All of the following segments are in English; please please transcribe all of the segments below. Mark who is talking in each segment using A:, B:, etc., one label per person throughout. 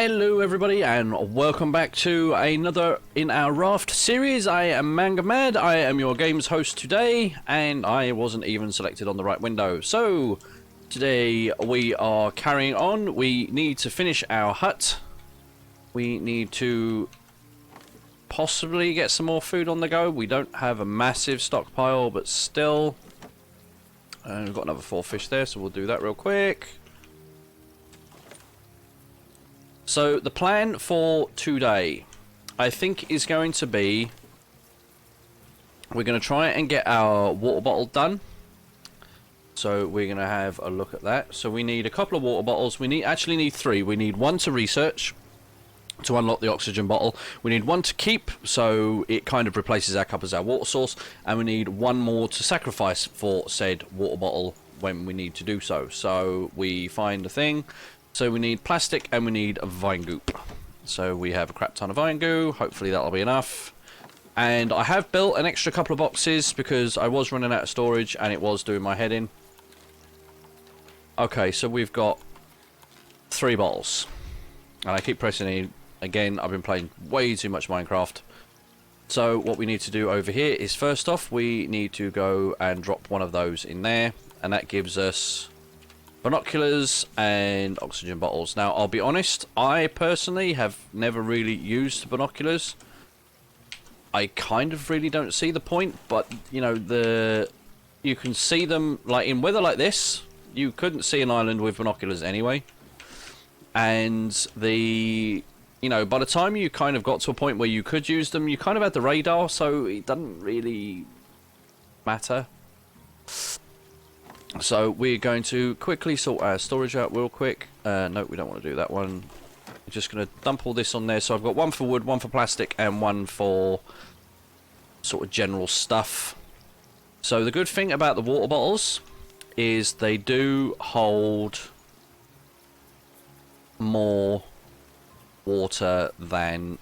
A: Hello everybody and welcome back to another in our Raft series. I am Manga Mad, I am your games host today, and I wasn't even selected on the right window. So today we are carrying on. We need to finish our hut. We need to possibly get some more food on the go. We don't have a massive stockpile, but still. We've got another 4 fish there, so we'll do that real quick. So the plan for today, I think, is going to be, we're going to try and get our water bottle done. So we're going to have a look at that. So we need a couple of water bottles. We actually need 3. We need 1 to research, to unlock the oxygen bottle. We need 1 to keep, so it kind of replaces our cup as our water source. And we need 1 more to sacrifice for said water bottle when we need to do so. So we find a thing. So we need plastic and we need a vine goop. So we have a crap ton of vine goo. Hopefully that'll be enough. And I have built an extra couple of boxes because I was running out of storage and it was doing my head in. Okay, so we've got 3 bottles. And I keep pressing it. Again, I've been playing way too much Minecraft. So what we need to do over here is, first off, we need to go and drop one of those in there. And that gives us binoculars and oxygen bottles. Now, I'll be honest, I personally have never really used binoculars. I kind of really don't see the point, but, you know, you can see them, like, in weather like this, you couldn't see an island with binoculars anyway. And you know, by the time you kind of got to a point where you could use them, you kind of had the radar, so it doesn't really matter. So we're going to quickly sort our storage out real quick. No, we don't want to do that one. We're just going to dump all this on there. So I've got 1 for wood, 1 for plastic, and 1 for sort of general stuff. So the good thing about the water bottles is they do hold more water than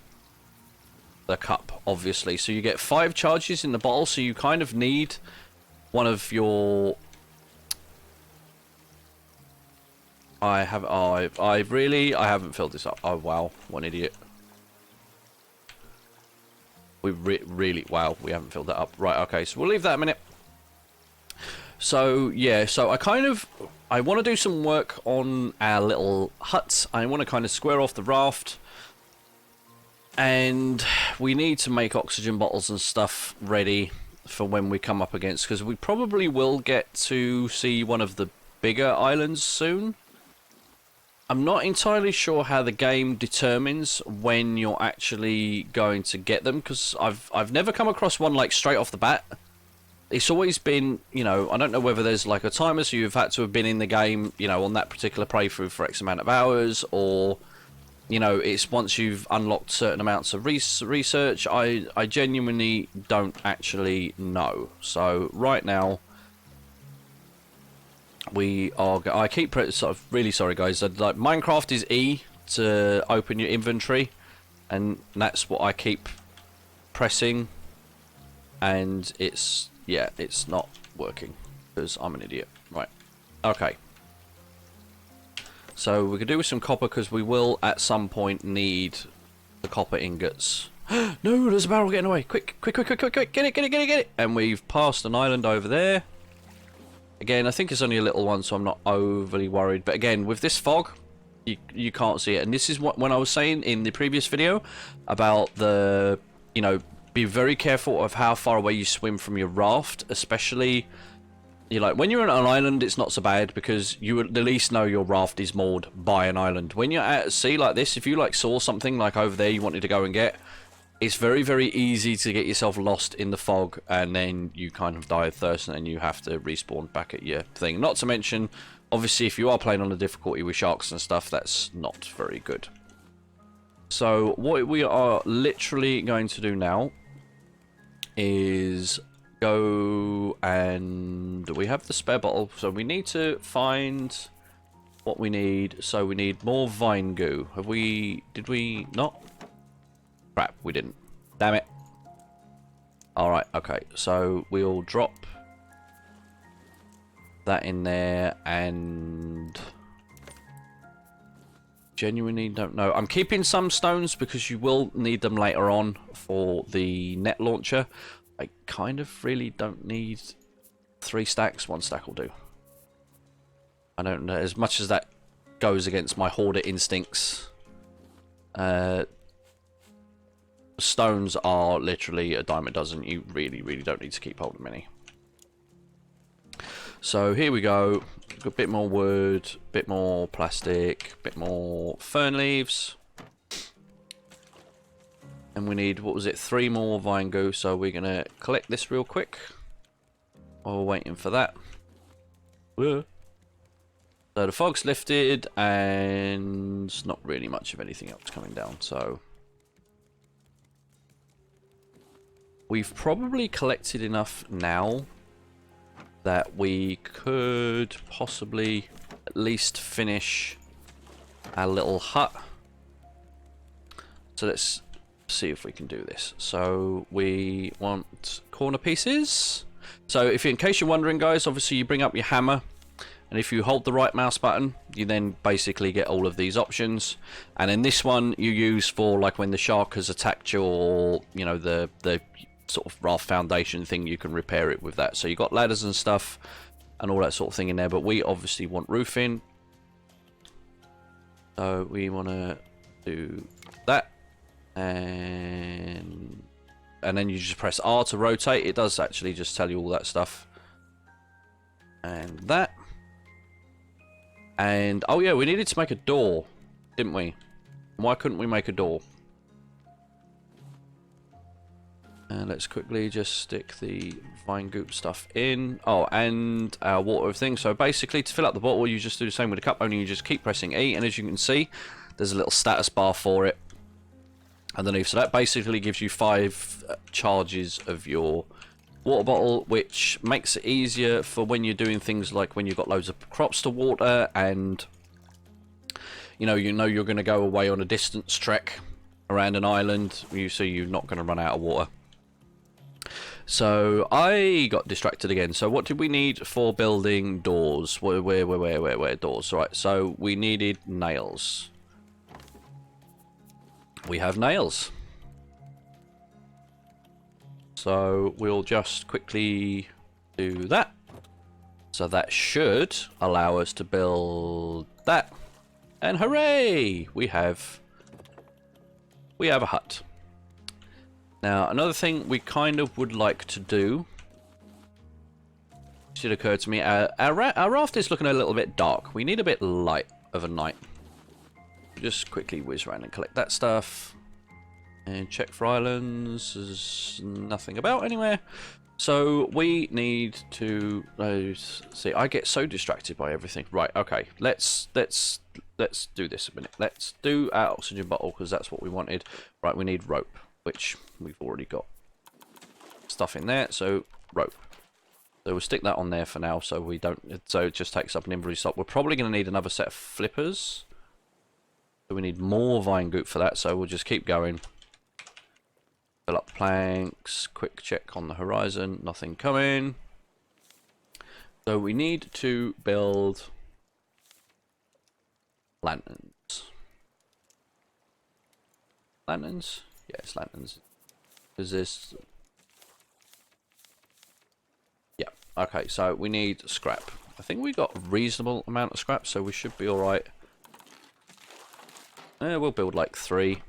A: the cup, obviously. So you get 5 charges in the bottle, so you kind of need one of your... I haven't filled this up. Oh wow, what an idiot. We wow, we haven't filled that up. Right, okay, so we'll leave that a minute. So yeah, so I want to do some work on our little hut. I want to kind of square off the raft. And we need to make oxygen bottles and stuff ready for when we come up against, because we probably will get to see one of the bigger islands soon. I'm not entirely sure how the game determines when you're actually going to get them, because I've never come across one like straight off the bat. It's always been, you know, I don't know whether there's like a timer, so you've had to have been in the game, you know, on that particular playthrough for X amount of hours, or, you know, it's once you've unlocked certain amounts of research. I genuinely don't actually know. So right now, I keep sort of really sorry guys, like Minecraft is E to open your inventory, and that's what I keep pressing, and it's not working because I'm an idiot. Right, okay, so we could do with some copper because we will at some point need the copper ingots. No, there's a barrel getting away. Quick, get it. And we've passed an island over there. Again, I think it's only a little one, so I'm not overly worried. But again, with this fog, you can't see it. And this is what, when I was saying in the previous video about the, you know, be very careful of how far away you swim from your raft, especially, you know, like when you're on an island, it's not so bad because you at least know your raft is moored by an island. When you're at sea like this, if you like saw something like over there you wanted to go and get, it's very, very easy to get yourself lost in the fog, and then you kind of die of thirst, and you have to respawn back at your thing. Not to mention, obviously, if you are playing on a difficulty with sharks and stuff, that's not very good. So, what we are literally going to do now is go and... we have the spare bottle, so we need to find what we need. So, we need more vine goo. Have we... did we not? Crap, we didn't. Damn it. Alright, okay. So we'll drop that in there and genuinely don't know. I'm keeping some stones because you will need them later on for the net launcher. I kind of really don't need 3 stacks. 1 stack will do. I don't know, as much as that goes against my hoarder instincts. Stones are literally a dime a dozen. You really, really don't need to keep holding many. So here we go. Got a bit more wood, bit more plastic, bit more fern leaves. And we need, what was it, 3 more vine goo. So we're going to collect this real quick while we're waiting for that. Whoa. So the fog's lifted and not really much of anything else coming down. So we've probably collected enough now that we could possibly at least finish our little hut. So let's see if we can do this. So we want corner pieces. So if in case you're wondering, guys, obviously you bring up your hammer, and if you hold the right mouse button, you then basically get all of these options. And in this one, you use for like when the shark has attacked your, you know, the sort of raft foundation thing, you can repair it with that. So you got ladders and stuff and all that sort of thing in there, but we obviously want roofing. So we want to do that, and then you just press R to rotate. It does actually just tell you all that stuff. And that. And oh yeah, we needed to make a door, didn't we? Why couldn't we make a door? And let's quickly just stick the vine goop stuff in. Oh, and our water thing. So basically, to fill up the bottle, you just do the same with the cup, only you just keep pressing E. And as you can see, there's a little status bar for it underneath. So that basically gives you 5 charges of your water bottle, which makes it easier for when you're doing things like when you've got loads of crops to water, and you know you're going to go away on a distance trek around an island, so you're not going to run out of water. So I got distracted again. So what did we need for building doors? Where doors? Right. So we needed nails. We have nails. So we'll just quickly do that. So that should allow us to build that. And hooray! We have a hut. Now, another thing we kind of would like to do, should occur to me, our raft is looking a little bit dark. We need a bit light of a night. Just quickly whiz around and collect that stuff. And check for islands. There's nothing about anywhere. So we need to see. I get so distracted by everything. Right. Okay. Let's do this a minute. Let's do our oxygen bottle because that's what we wanted. Right. We need rope, which we've already got stuff in there. So rope. So we'll stick that on there for now. So we don't. So it just takes up an inventory slot. We're probably going to need another set of flippers. So we need more vine goop for that. So we'll just keep going. Fill up planks, quick check on the horizon, nothing coming. So we need to build lanterns. Lanterns? Yes, lanterns. Is this... Yeah, okay, so we need scrap. I think we got a reasonable amount of scrap, so we should be alright. We'll build like 3.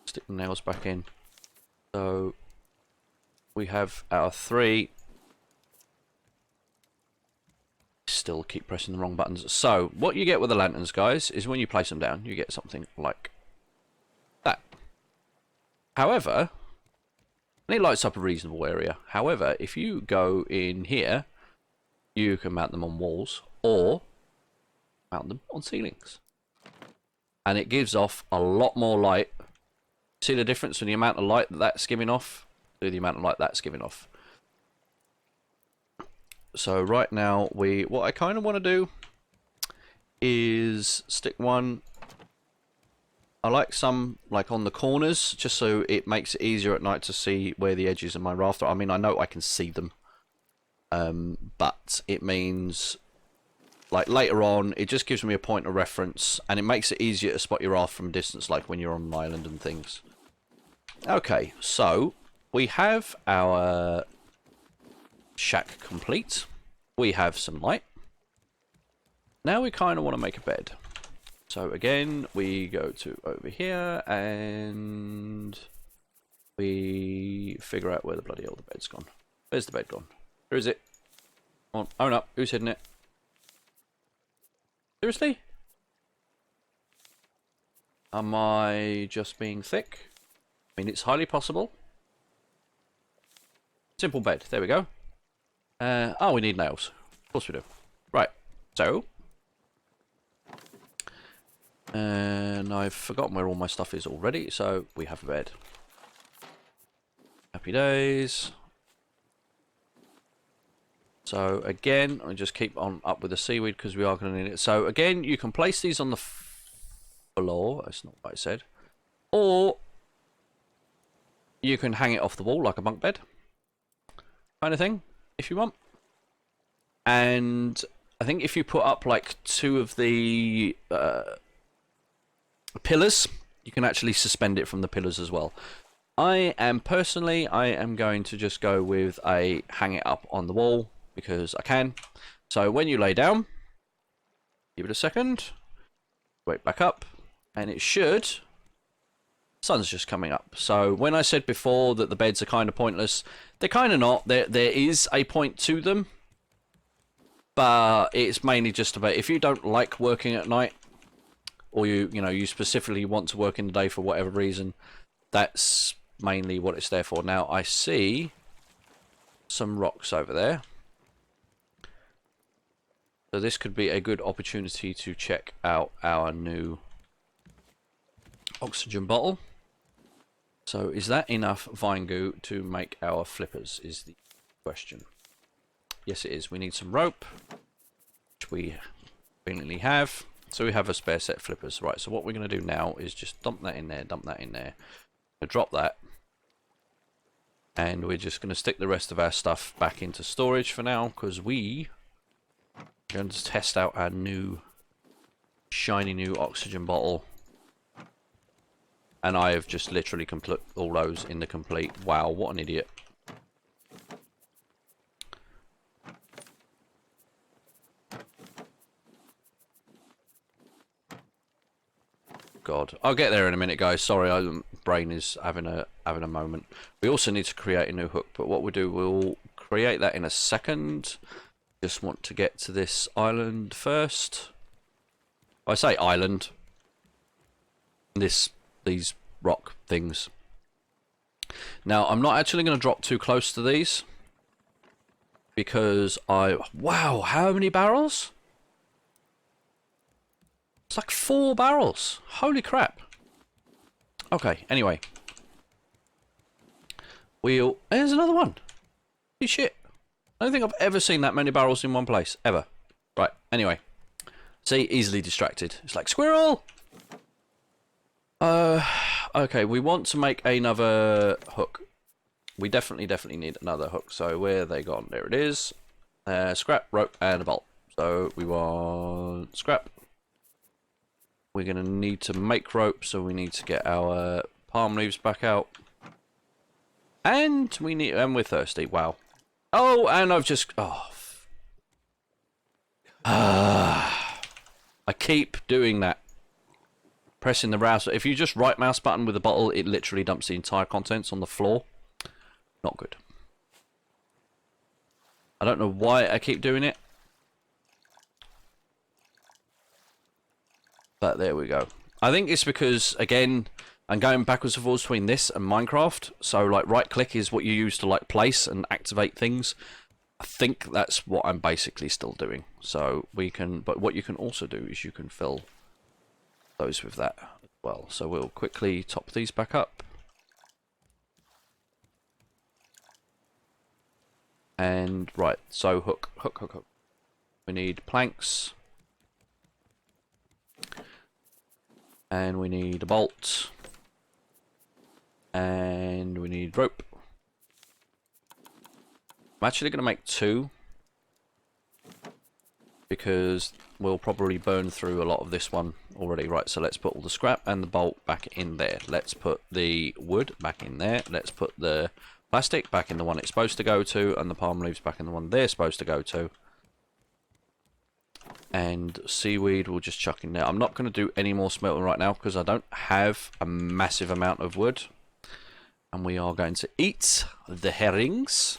A: Stick the nails back in. So we have our 3. Still keep pressing the wrong buttons. So what you get with the lanterns, guys, is when you place them down, you get something like that. However, and it lights up a reasonable area. However, if you go in here, you can mount them on walls or mount them on ceilings. And it gives off a lot more light. See the difference in the amount of light that's giving off to the amount of light that's giving off. So right now, what I kind of want to do is stick one. I like some like on the corners, just so it makes it easier at night to see where the edges of my raft are. I mean, I know I can see them, but it means like later on, it just gives me a point of reference, and it makes it easier to spot your raft from a distance, like when you're on an island and things. Okay, so we have our shack complete. We have some light. Now we kind of want to make a bed. So again, we go to over here and we figure out where the bloody hell the bed's gone. Where's the bed gone? Where is it? Come on, own up. Who's hidden it? Seriously? Am I just being thick? I mean, it's highly possible. Simple bed. There we go. Oh, we need nails. Of course we do. Right. So. And I've forgotten where all my stuff is already. So we have a bed. Happy days. So again, I just keep on up with the seaweed because we are going to need it. So again, you can place these on the floor. That's not what I said. Or you can hang it off the wall like a bunk bed kind of thing, if you want. And I think if you put up like 2 of the pillars, you can actually suspend it from the pillars as well. I am going to just go with a hang it up on the wall because I can. So when you lay down, give it a second, wait back up, and it should. Sun's just coming up. So when I said before that the beds are kind of pointless, they're kind of not. There is a point to them, but it's mainly just about if you don't like working at night, or you specifically want to work in the day for whatever reason, that's mainly what it's there for. Now I see some rocks over there, so this could be a good opportunity to check out our new oxygen bottle. So is that enough vine goo to make our flippers is the question. Yes it is. We need some rope, which we conveniently have. So we have a spare set of flippers. Right, so what we're going to do now is just dump that in there, drop that, and we're just going to stick the rest of our stuff back into storage for now, because we are going to test out our new shiny new oxygen bottle. And I have just literally complete all those in the complete. Wow, what an idiot. God, I'll get there in a minute, guys. Sorry, my brain is having a moment. We also need to create a new hook, but what we'll create that in a second. Just want to get to this island first. I say island. These rock things. Now, I'm not actually going to drop too close to these because wow, how many barrels? It's like 4 barrels. Holy crap. Okay, anyway. There's another one. Holy shit. I don't think I've ever seen that many barrels in one place. Ever. Right, anyway. See, easily distracted. It's like, squirrel! Okay, we want to make another hook. We definitely need another hook. So where are they gone? There it is. Scrap, rope, and a bolt. So we want scrap. We're going to need to make rope, so we need to get our palm leaves back out. And we're thirsty. Wow. Oh, and I've just... I keep doing that. Pressing the mouse. If you just right mouse button with the bottle, it literally dumps the entire contents on the floor. Not good. I don't know why I keep doing it. But there we go. I think it's because, again, I'm going backwards and forwards between this and Minecraft. So, like, right click is what you use to, like, place and activate things. I think that's what I'm basically still doing. So, but what you can also do is you can fill those with that as well. So, we'll quickly top these back up. And, right, so hook. We need planks. And we need a bolt. And we need rope. I'm actually going to make 2. because we'll probably burn through a lot of this one already. Right, so let's put all the scrap and the bolt back in there. Let's put the wood back in there. Let's put the plastic back in the one it's supposed to go to, and the palm leaves back in the one they're supposed to go to. And seaweed we'll just chuck in there. I'm not going to do any more smelting right now because I don't have a massive amount of wood. And we are going to eat the herrings.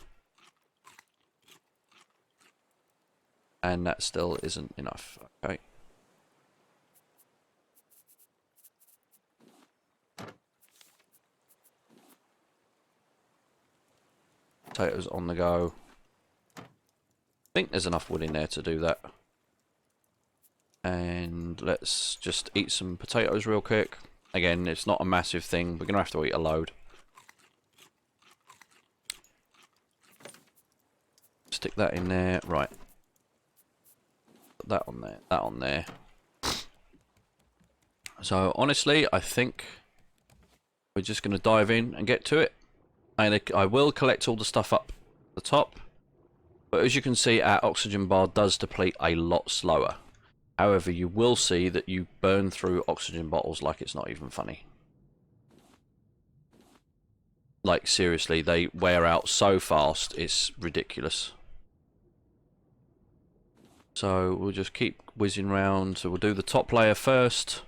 A: And that still isn't enough. Okay. Potatoes on the go. I think there's enough wood in there to do that. And let's just eat some potatoes real quick. Again, it's not a massive thing. We're going to have to eat a load. Stick that in there. Right. Put that on there. That on there. So, honestly, I think we're just going to dive in and get to it. And I will collect all the stuff up the top. But as you can see, our oxygen bar does deplete a lot slower. However, you will see that you burn through oxygen bottles like it's not even funny. Like, seriously, they wear out so fast, it's ridiculous. So, we'll just keep whizzing around. So, we'll do the top layer first.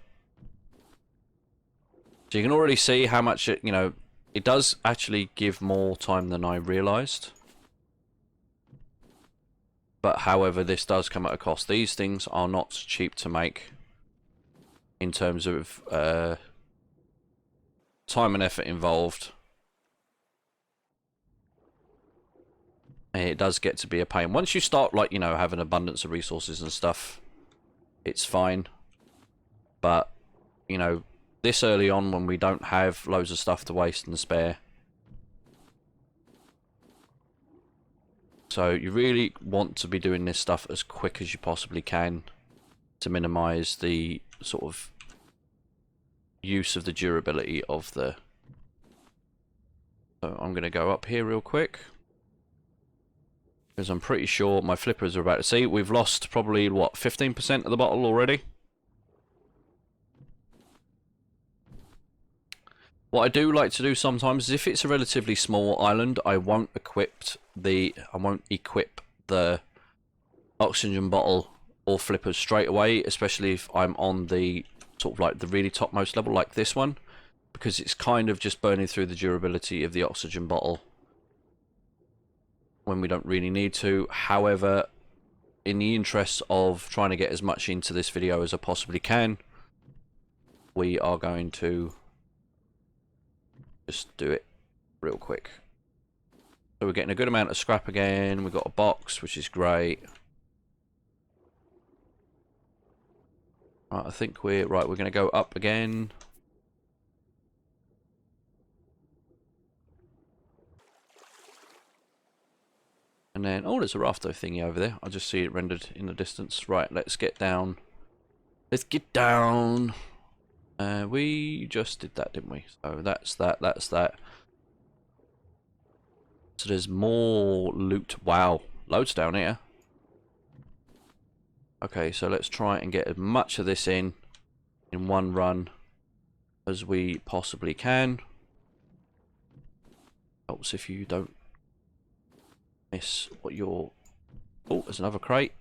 A: So, you can already see how much it, you know, it does actually give more time than I realised. But however, this does come at a cost. These things are not cheap to make in terms of time and effort involved. And it does get to be a pain. Once you start, like, you know, having abundance of resources and stuff, it's fine. But, you know, this early on when we don't have loads of stuff to waste and spare, so you really want to be doing this stuff as quick as you possibly can to minimize the sort of use of the durability of the... So I'm going to go up here real quick, because I'm pretty sure my flippers are about to see. We've lost probably, what, 15% of the bottle already? What I do like to do sometimes is if it's a relatively small island, I won't equip the oxygen bottle or flippers straight away, especially if I'm on the sort of like the really topmost level like this one, because it's kind of just burning through the durability of the oxygen bottle when we don't really need to. However, in the interest of trying to get as much into this video as I possibly can, we are going to just do it real quick. So we're getting a good amount of scrap again. We've got a box, which is great. Right, I think we're right. We're going to go up again. And then, oh, there's a rafter thingy over there. I just see it rendered in the distance. Right, let's get down. Let's get down. We just did that, didn't we? So that's that, that's that. So there's more loot. Wow, loads down here. Okay, so let's try and get as much of this in one run as we possibly can. Helps if you don't miss what you're... Oh, there's another crate.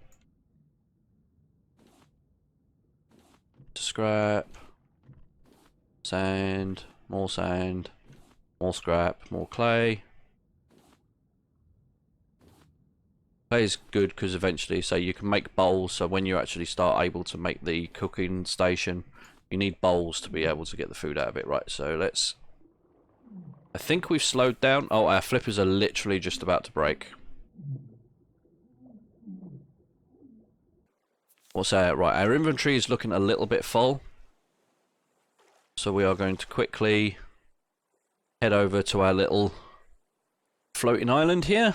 A: Scrap. Sand, more scrap, more clay. Clay is good because eventually, so you can make bowls, so when you actually start able to make the cooking station, you need bowls to be able to get the food out of it. Right, so let's... I think we've slowed down. Oh, our flippers are literally just about to break. What's that? Right, our inventory is looking a little bit full. So we are going to quickly head over to our little floating island here.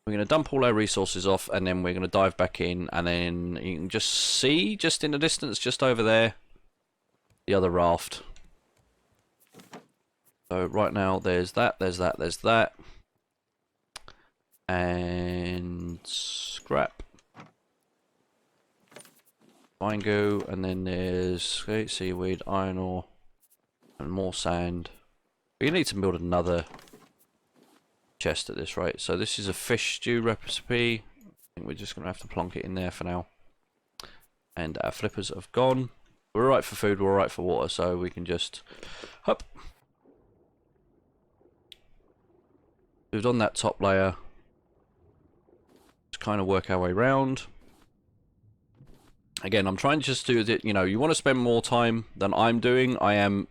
A: We're going to dump all our resources off, and then we're going to dive back in, and then you can just see, just in the distance, just over there, the other raft. So right now there's that, there's that, there's that. And scrap. Fine goo, and then there's seaweed, iron ore, and more sand. We need to build another chest at this rate. So this is a fish stew recipe. I think we're just going to have to plonk it in there for now. And our flippers have gone. We're alright for food, we're alright for water, so we can just hop. We've done that top layer. Just kind of work our way around. Again, I'm trying to just do it, you know, you want to spend more time than I'm doing. I am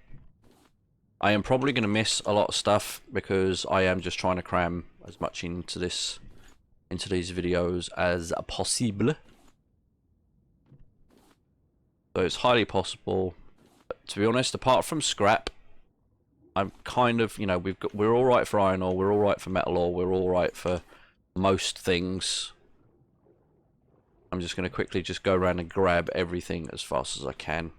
A: probably going to miss a lot of stuff because I am just trying to cram as much into these videos as possible. So it's highly possible. But to be honest, apart from scrap, I'm kind of, you know, we're all right for iron ore, we're all right for metal ore, we're all right for most things. I'm just going to quickly just go around and grab everything as fast as I can.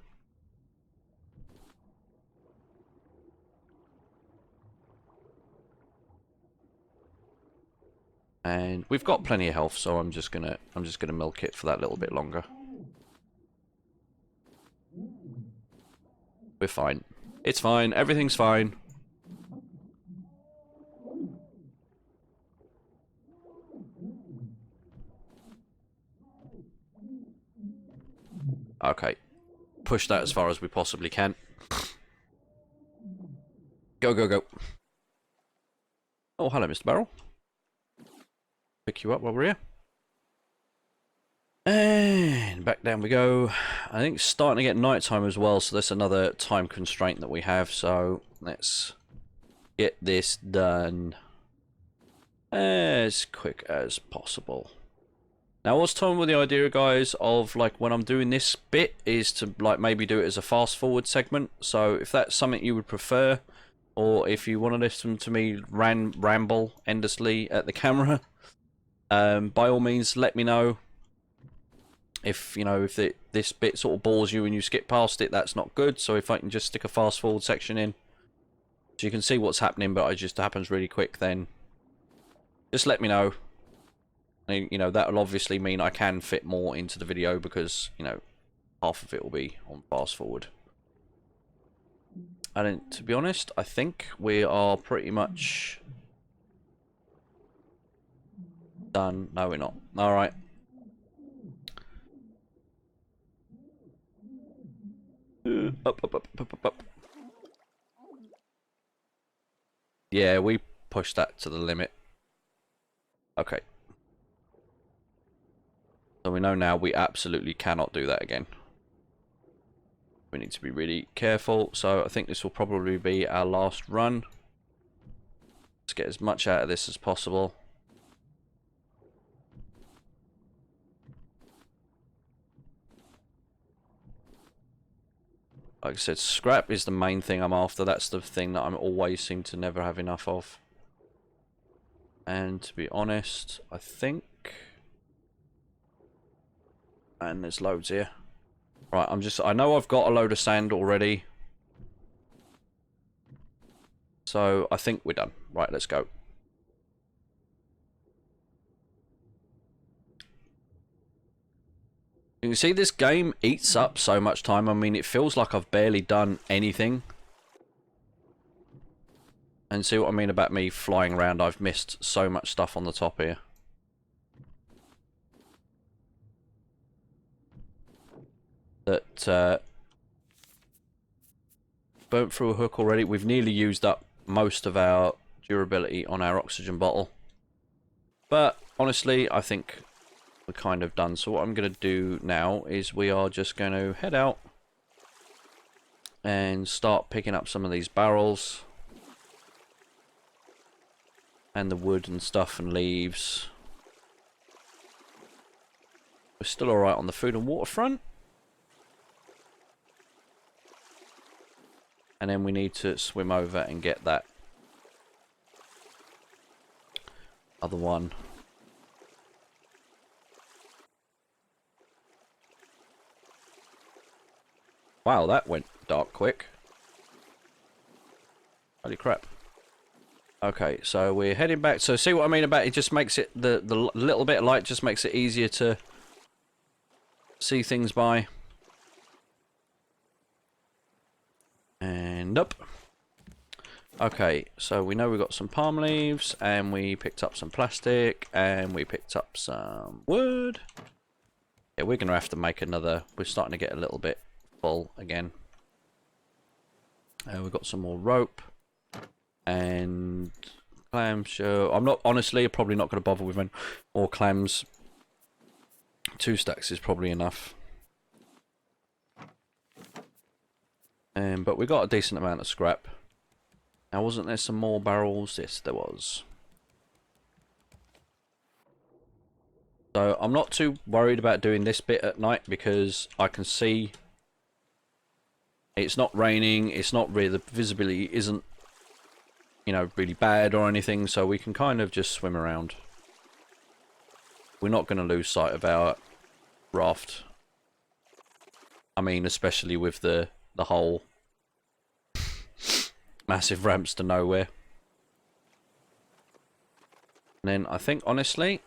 A: And we've got plenty of health, so I'm just gonna milk it for that little bit longer. We're fine. It's fine. Everything's fine. Okay. Push that as far as we possibly can. Go, go, go. Oh, hello, Mr. Barrel. Pick you up while we're here. And back down we go. I think it's starting to get nighttime as well, so that's another time constraint that we have. So let's get this done as quick as possible. Now, I was toying with the idea, guys, of like when I'm doing this bit is to like maybe do it as a fast forward segment. So if that's something you would prefer, or if you want to listen to me ramble endlessly at the camera, by all means, let me know. If you know if this bit sort of bores you and you skip past it, that's not good. So if I can just stick a fast forward section in, so you can see what's happening, but it just happens really quick, then just let me know. And, you know, that will obviously mean I can fit more into the video because, you know, half of it will be on fast forward. And to be honest, I think we are pretty much done. No, we're not. All right. Up, up, up, up, up, up. Yeah, we pushed that to the limit. Okay. So we know now we absolutely cannot do that again. We need to be really careful. So I think this will probably be our last run. Let's get as much out of this as possible. Like I said, scrap is the main thing I'm after. That's the thing that I'm always seem to never have enough of. And to be honest, I think... And there's loads here. Right, I know I've got a load of sand already. So I think we're done. Right, let's go. You can see this game eats up so much time. I mean, it feels like I've barely done anything. And see what I mean about me flying around? I've missed so much stuff on the top here. That burnt through a hook already. We've nearly used up most of our durability on our oxygen bottle. But honestly, I think we're kind of done. So what I'm going to do now is we are just going to head out and start picking up some of these barrels and the wood and stuff and leaves. We're still alright on the food and water front. And then we need to swim over and get that other one. Wow, that went dark quick. Holy crap. Okay, so we're heading back. So see what I mean about it? Just makes it, the little bit of light just makes it easier to see things by. And up. Okay, so we know we've got some palm leaves, and we picked up some plastic, and we picked up some wood. Yeah, we're going to have to make another. We're starting to get a little bit full again. We've got some more rope. And clams. I'm not, honestly, probably not going to bother with more clams. 2 stacks is probably enough. But we got a decent amount of scrap. Now, wasn't there some more barrels? Yes, there was. So I'm not too worried about doing this bit at night because I can see it's not raining. It's not really, the visibility isn't, you know, really bad or anything, so we can kind of just swim around. We're not going to lose sight of our raft. I mean, especially with the whole massive ramps to nowhere. And then I think, honestly,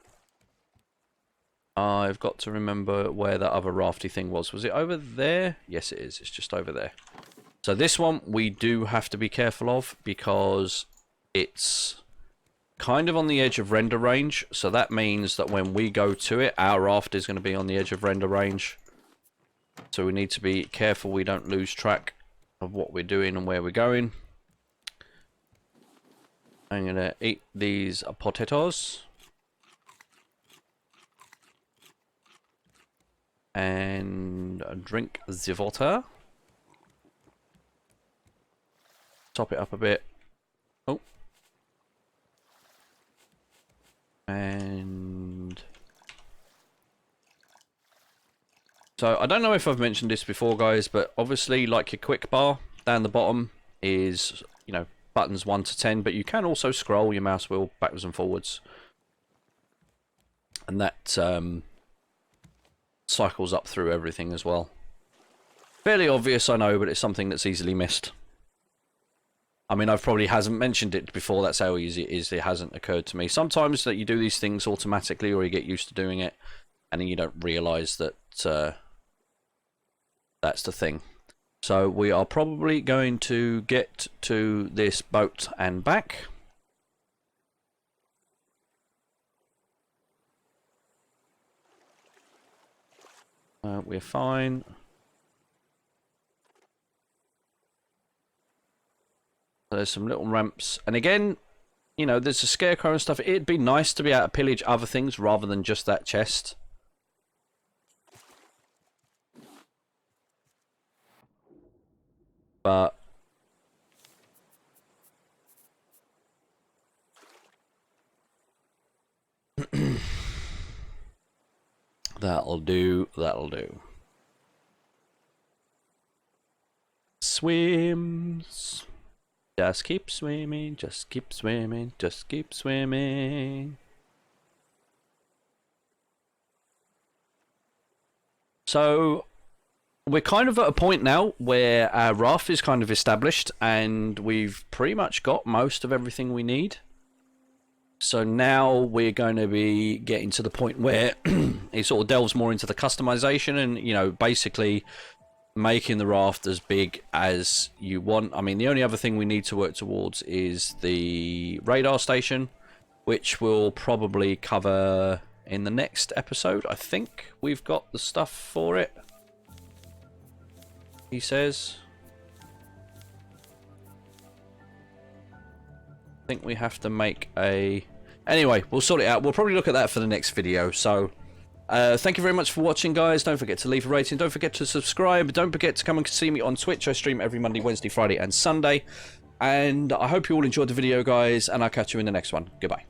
A: I've got to remember where that other rafty thing was. Was it over there? Yes, it is. It's just over there. So this one we do have to be careful of because it's kind of on the edge of render range. So that means that when we go to it, our raft is going to be on the edge of render range. So we need to be careful we don't lose track of what we're doing and where we're going. I'm going to eat these potatoes. And drink the water. Top it up a bit. Oh. And so I don't know if I've mentioned this before, guys, but obviously, like your quick bar down the bottom is, you know, buttons 1 to 10, but you can also scroll your mouse wheel backwards and forwards, and that cycles up through everything as well. Fairly obvious, I know, but it's something that's easily missed. I mean, I've probably hasn't mentioned it before. That's how easy it is. It hasn't occurred to me. Sometimes that you do these things automatically, or you get used to doing it, and then you don't realise that that's the thing. So we are probably going to get to this boat and back. We're fine. There's some little ramps, and again, you know, there's a scarecrow and stuff. It'd be nice to be able to pillage other things rather than just that chest. But that'll do, that'll do. Swims. Just keep swimming, just keep swimming, just keep swimming. So we're kind of at a point now where our raft is kind of established and we've pretty much got most of everything we need. So now we're going to be getting to the point where it sort of delves more into the customization and, you know, basically making the raft as big as you want. I mean, the only other thing we need to work towards is the radar station, which we'll probably cover in the next episode. I think we've got the stuff for it, he says. I think we have to make a... Anyway, we'll sort it out. We'll probably look at that for the next video. So thank you very much for watching, guys. Don't forget to leave a rating. Don't forget to subscribe. Don't forget to come and see me on Twitch. I stream every Monday, Wednesday, Friday and Sunday. And I hope you all enjoyed the video, guys, and I'll catch you in the next one. Goodbye.